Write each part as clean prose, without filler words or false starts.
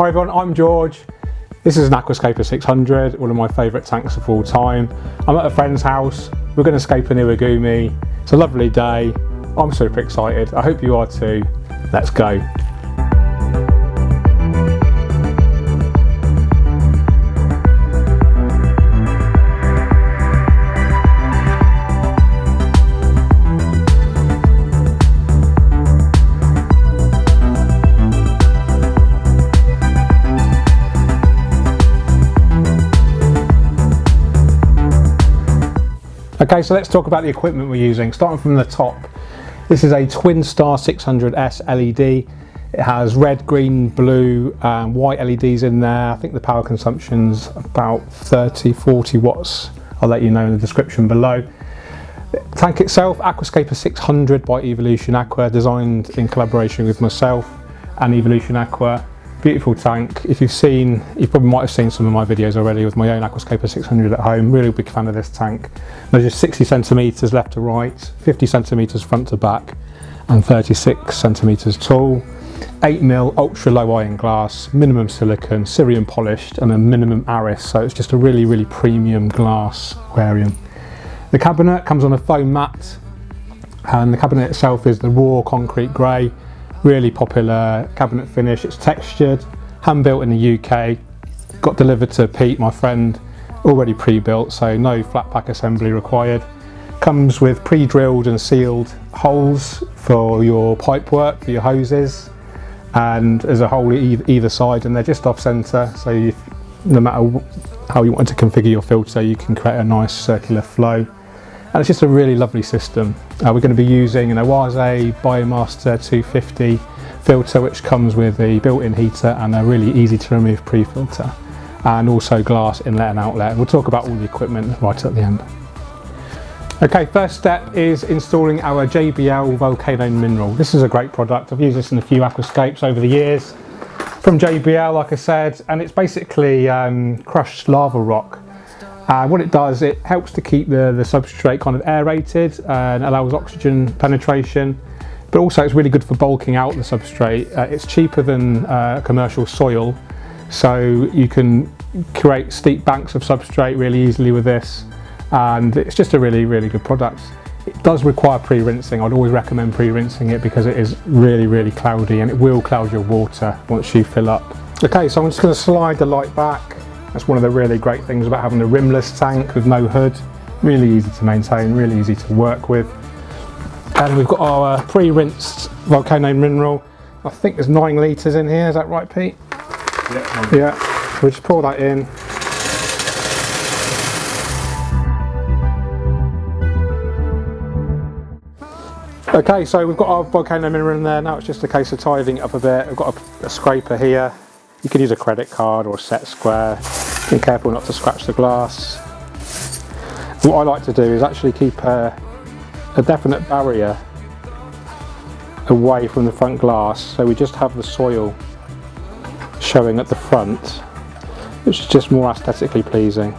Hi everyone, I'm George. This is an Aquascaper 600, one of my favourite tanks of all time. I'm at a friend's house. We're going to scape an Iwagumi. It's a lovely day. I'm super excited. I hope you are too. Let's go. Okay, so let's talk about the equipment we're using. Starting from the top, this is a Twin Star 600S LED. It has red, green, blue, and white LEDs in there. I think the power consumption's about 30-40 watts. I'll let you know in the description below. The tank itself, Aquascaper 600 by Evolution Aqua, designed in collaboration with myself and Evolution Aqua. Beautiful tank. If you've seen, you probably might have seen some of my videos already with my own Aquascaper 600 at home. Really big fan of this tank. Measures 60 centimetres left to right, 50 centimetres front to back, and 36 centimetres tall. 8mm ultra low iron glass, minimum silicon, Syrian polished, and a minimum Aris. So it's just a really premium glass aquarium. The cabinet comes on a foam mat, and the cabinet itself is the raw concrete grey. Really popular cabinet finish. It's textured, hand built in the UK, got delivered to Pete, my friend, already pre-built, so no flat pack assembly required. Comes with pre-drilled and sealed holes for your pipe work, for your hoses, and there's a hole either side, and they're just off centre, so no matter how you want to configure your filter, you can create a nice circular flow. And it's just a really lovely system. We're going to be using an Iwagumi Biomaster 250 filter, which comes with a built-in heater and a really easy to remove pre-filter, and also glass inlet and outlet. We'll talk about all the equipment right at the end. Okay, first step is installing our JBL Volcano Mineral. This is a great product. I've used this in a few aquascapes over the years from JBL, like I said, and it's basically crushed lava rock. What it does, it helps to keep the substrate kind of aerated and allows oxygen penetration, but also it's really good for bulking out the substrate. It's cheaper than commercial soil, so you can create steep banks of substrate really easily with this, and it's just a really good product. It does require pre-rinsing. I'd always recommend pre-rinsing it because it is really cloudy, and it will cloud your water once you fill up. Okay, so I'm just going to slide the light back. That's one of the really great things about having a rimless tank with no hood. Really easy to maintain, really easy to work with. And we've got our pre-rinsed Volcano Mineral. I think there's 9 litres in here, is that right, Pete? Yeah. We'll just pour that in. Okay, so we've got our Volcano Mineral in there. Now it's just a case of tidying it up a bit. I've got a scraper here. You can use a credit card or a set square. Be careful not to scratch the glass. What I like to do is actually keep a definite barrier away from the front glass, so we just have the soil showing at the front, which is just more aesthetically pleasing.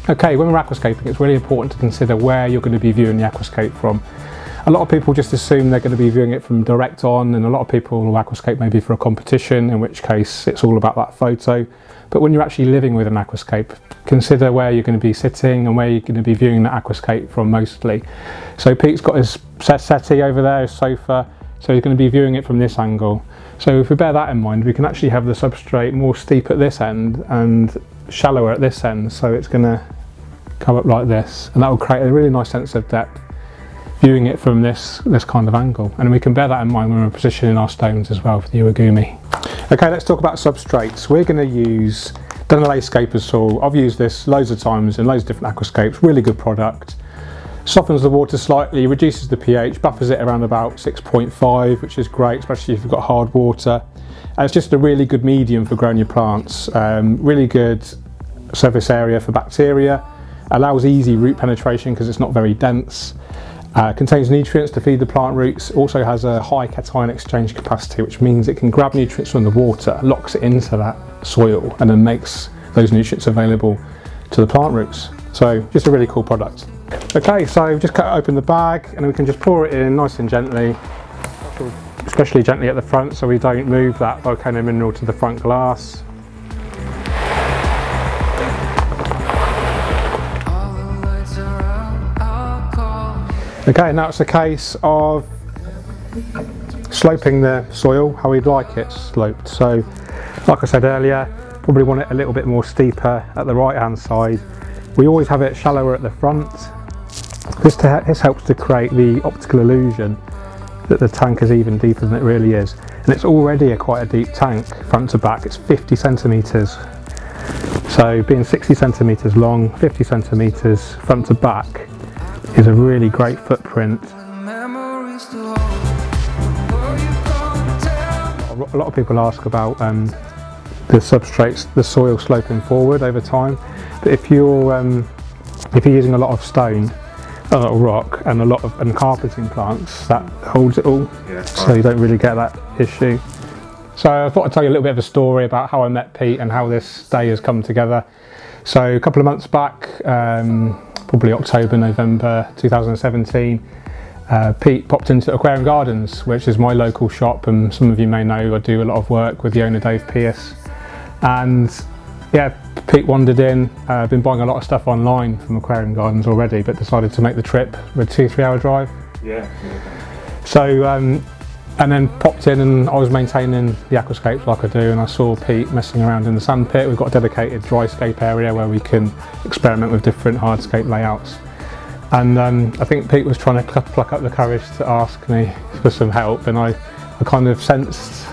Okay, when we're aquascaping, it's really important to consider where you're going to be viewing the aquascape from. A lot of people just assume they're going to be viewing it from direct on, and a lot of people will aquascape maybe for a competition, in which case it's all about that photo. But when you're actually living with an aquascape, consider where you're going to be sitting and where you're going to be viewing the aquascape from mostly. So Pete's got his settee over there, his sofa, so he's going to be viewing it from this angle. So if we bear that in mind, we can actually have the substrate more steep at this end and shallower at this end, so it's going to come up like this, and that will create a really nice sense of depth viewing it from this kind of angle. And we can bear that in mind when we're positioning our stones as well for the Iwagumi. Okay, let's talk about substrates. We're going to use Dunley Scaper Soil. I've used this loads of times in loads of different aquascapes. Really good product. Softens the water slightly, reduces the pH, buffers it around about 6.5, which is great, especially if you've got hard water. And it's just a really good medium for growing your plants. Really good surface area for bacteria. Allows easy root penetration because it's not very dense. Contains nutrients to feed the plant roots. Also has a high cation exchange capacity, which means it can grab nutrients from the water, locks it into that soil, and then makes those nutrients available to the plant roots. So just a really cool product. Okay, so we've just cut open the bag and we can just pour it in nice and gently, especially gently at the front so we don't move that volcano mineral to the front glass. Okay, now it's a case of sloping the soil how we'd like it sloped. So like I said earlier, probably want it a little bit more steeper at the right hand side. We always have it shallower at the front. This helps to create the optical illusion that the tank is even deeper than it really is. And it's already quite a deep tank front to back. It's 50 centimetres. So being 60 centimetres long, 50 centimetres front to back is a really great footprint. A lot of people ask about the substrates, the soil sloping forward over time. But if you're using a lot of stone, a lot of rock, and carpeting plants, that holds it all. Yeah, so you don't really get that issue. So I thought I'd tell you a little bit of a story about how I met Pete and how this day has come together. So a couple of months back, probably October, November 2017, Pete popped into Aquarium Gardens, which is my local shop, and some of you may know I do a lot of work with the owner Dave Pierce. And yeah, Pete wandered in, been buying a lot of stuff online from Aquarium Gardens already, but decided to make the trip with a 2-3 hour drive. Yeah. So, and then popped in, and I was maintaining the aquascapes like I do, and I saw Pete messing around in the sand pit. We've got a dedicated dryscape area where we can experiment with different hardscape layouts. And I think Pete was trying to pluck up the courage to ask me for some help, and I kind of sensed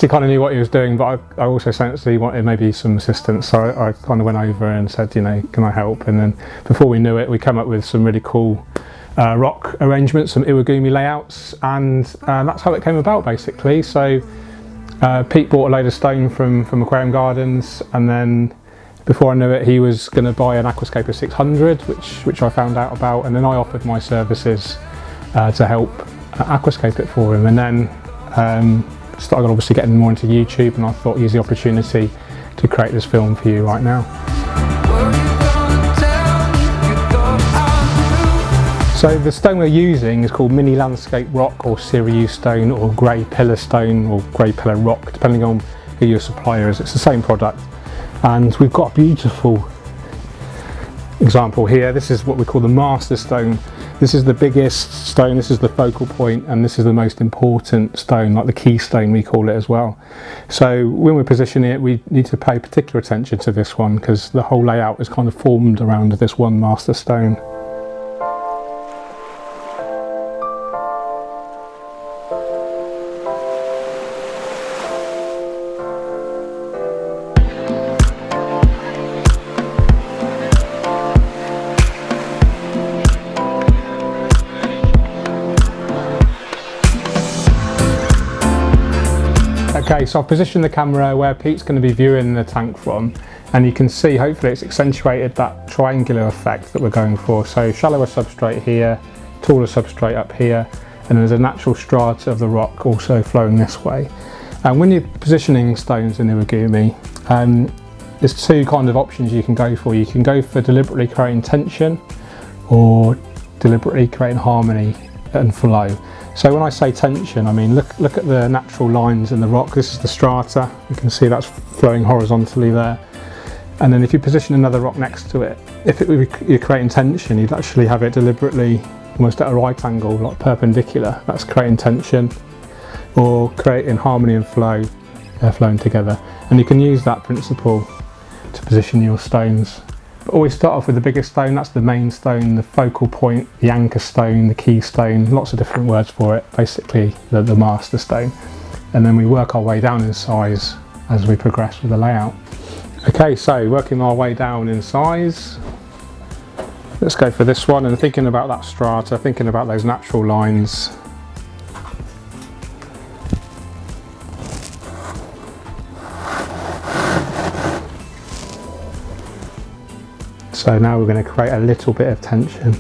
he kind of knew what he was doing, but I also sensed he wanted maybe some assistance. So I kind of went over and said, you know, can I help? And then before we knew it, we came up with some really cool rock arrangements, some Iwagumi layouts, and that's how it came about basically. So Pete bought a load of stone from Aquarium Gardens, and then before I knew it, he was going to buy an Aquascaper 600, which I found out about, and then I offered my services to help aquascape it for him. And then started obviously getting more into YouTube, and I thought use the opportunity to create this film for you right now. So the stone we're using is called mini landscape rock, or Sirius stone, or grey pillar stone, or grey pillar rock, depending on who your supplier is. It's the same product. And we've got a beautiful example here. This is what we call the master stone. This is the biggest stone, this is the focal point, and this is the most important stone, like the keystone we call it as well. So when we're positioning it, we need to pay particular attention to this one, because the whole layout is kind of formed around this one master stone. Okay, so I've positioned the camera where Pete's going to be viewing the tank from, and you can see hopefully it's accentuated that triangular effect that we're going for. So shallower substrate here, taller substrate up here, and there's a natural strata of the rock also flowing this way. And when you're positioning stones in Iwagumi, there's two kind of options you can go for. You can go for deliberately creating tension, or deliberately creating harmony and flow. So when I say tension, I mean look at the natural lines in the rock. This is the strata, you can see that's flowing horizontally there. And then if you position another rock next to it, if you're creating tension, you'd actually have it deliberately almost at a right angle, like perpendicular. That's creating tension, or creating harmony and flow, flowing together. And you can use that principle to position your stones. But always start off with the biggest stone. That's the main stone, the focal point, the anchor stone, the keystone, lots of different words for it, basically the master stone. And then we work our way down in size as we progress with the layout. Okay, so working our way down in size, let's go for this one, and thinking about that strata, thinking about those natural lines. So now we're going to create a little bit of tension.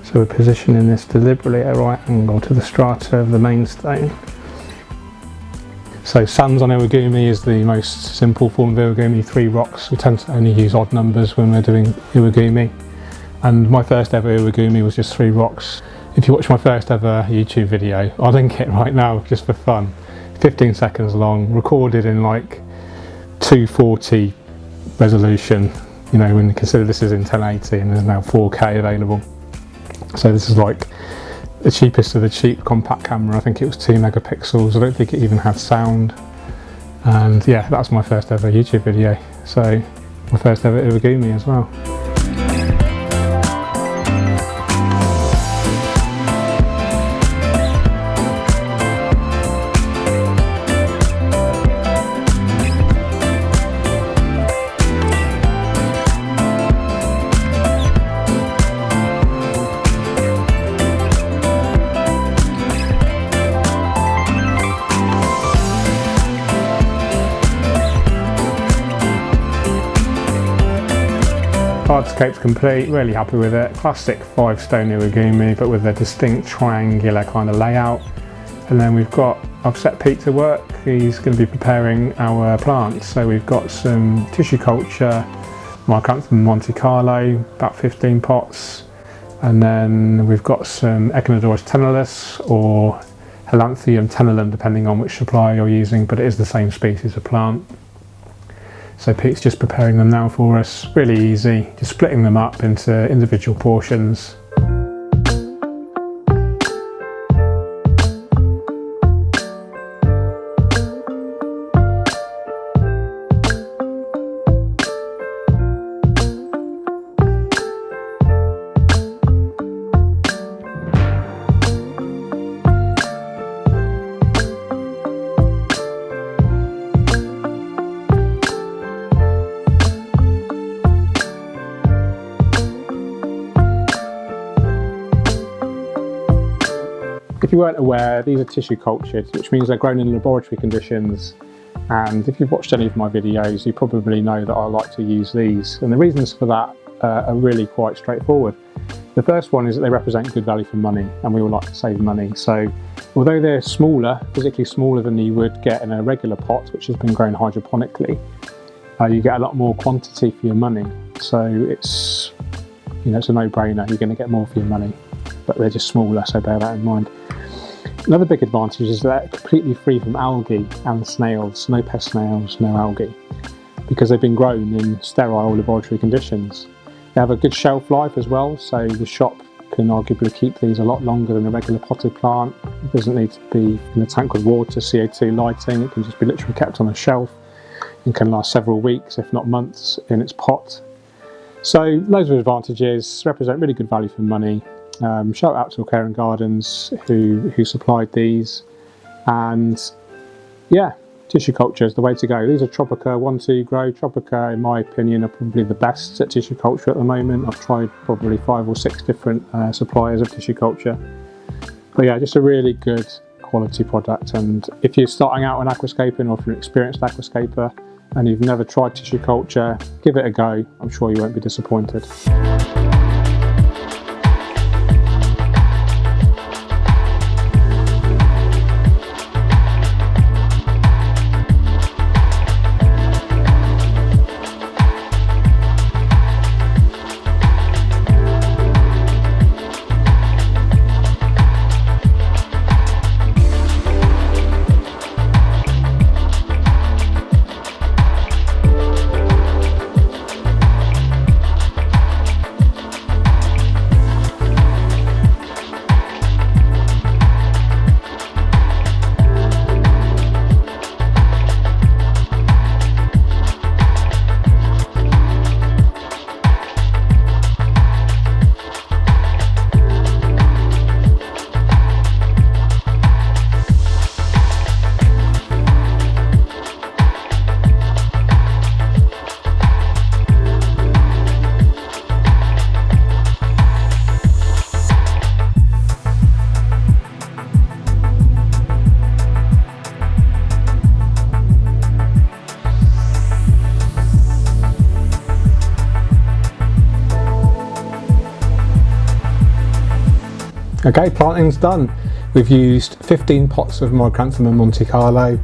So we're positioning this deliberately at a right angle to the strata of the main stone. So sands on Iwagumi is the most simple form of Iwagumi, 3 rocks. We tend to only use odd numbers when we're doing Iwagumi. And my first ever Iwagumi was just 3 rocks. If you watch my first ever YouTube video, I'll link it right now just for fun. 15 seconds long, recorded in like 240 resolution, you know, when you consider this is in 1080 and there's now 4K available. So this is like the cheapest of the cheap compact camera. I think it was 2 megapixels. I don't think it even had sound. And yeah, that's my first ever YouTube video. So my first ever Iwagumi as well. Hardscape's complete, really happy with it. Classic 5-stone Iwagumi, but with a distinct triangular kind of layout. And then I've set Pete to work. He's going to be preparing our plants. So we've got some tissue culture, Micranthemum Monte Carlo, about 15 pots. And then we've got some Echinodorus tenulis or Helanthrium tenulum, depending on which supplier you're using, but it is the same species of plant. So Pete's just preparing them now for us. Really easy, just splitting them up into individual portions. If you weren't aware, these are tissue cultured, which means they're grown in laboratory conditions. And if you've watched any of my videos, you probably know that I like to use these. And the reasons for that are really quite straightforward. The first one is that they represent good value for money, and we all like to save money. So although they're smaller, physically smaller than you would get in a regular pot, which has been grown hydroponically, you get a lot more quantity for your money. So it's, you know, it's a no-brainer. You're going to get more for your money, but they're just smaller, so bear that in mind. Another big advantage is that they're completely free from algae and snails, no pest snails, no algae, because they've been grown in sterile laboratory conditions. They have a good shelf life as well, so the shop can arguably keep these a lot longer than a regular potted plant. It doesn't need to be in a tank with water, CO2 lighting. It can just be literally kept on a shelf and can last several weeks, if not months, in its pot. So loads of advantages, represent really good value for money. Shout out to Aquarium Gardens who supplied these, and yeah, tissue culture is the way to go. These are Tropica 1-2 grow. Tropica, in my opinion, are probably the best at tissue culture at the moment. I've tried probably 5 or 6 different suppliers of tissue culture, but yeah, just a really good quality product. And if you're starting out on aquascaping, or if you're an experienced aquascaper and you've never tried tissue culture, give it a go. I'm sure you won't be disappointed. Okay, planting's done. We've used 15 pots of Micranthemum Monte Carlo,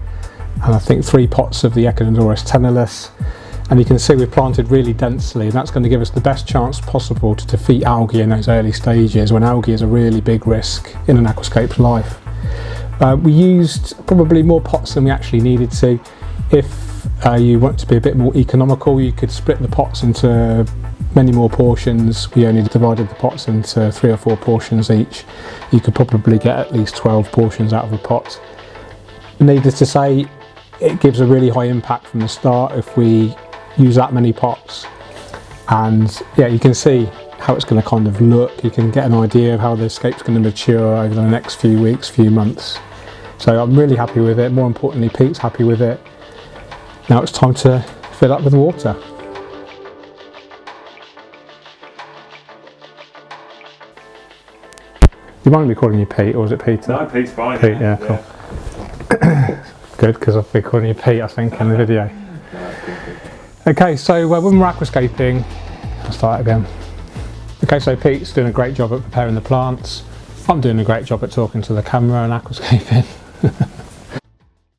and I think 3 pots of the Echinodorus tenulis. And you can see we've planted really densely, and that's going to give us the best chance possible to defeat algae in those early stages, when algae is a really big risk in an aquascape's life. We used probably more pots than we actually needed to. If you want to be a bit more economical, you could split the pots into many more portions. We only divided the pots into 3 or 4 portions each. You could probably get at least 12 portions out of a pot. Needless to say, it gives a really high impact from the start if we use that many pots. And yeah, you can see how it's going to kind of look. You can get an idea of how the scape's going to mature over the next few weeks, few months. So I'm really happy with it. More importantly, Pete's happy with it. Now it's time to fill up with water. You mind me calling you Pete, or is it Peter? No, Pete's fine. Pete, yeah, cool. Good, because I've been calling you Pete, I think, in the video. Okay, so when we're aquascaping, I'll start again. Okay, so Pete's doing a great job at preparing the plants. I'm doing a great job at talking to the camera and aquascaping.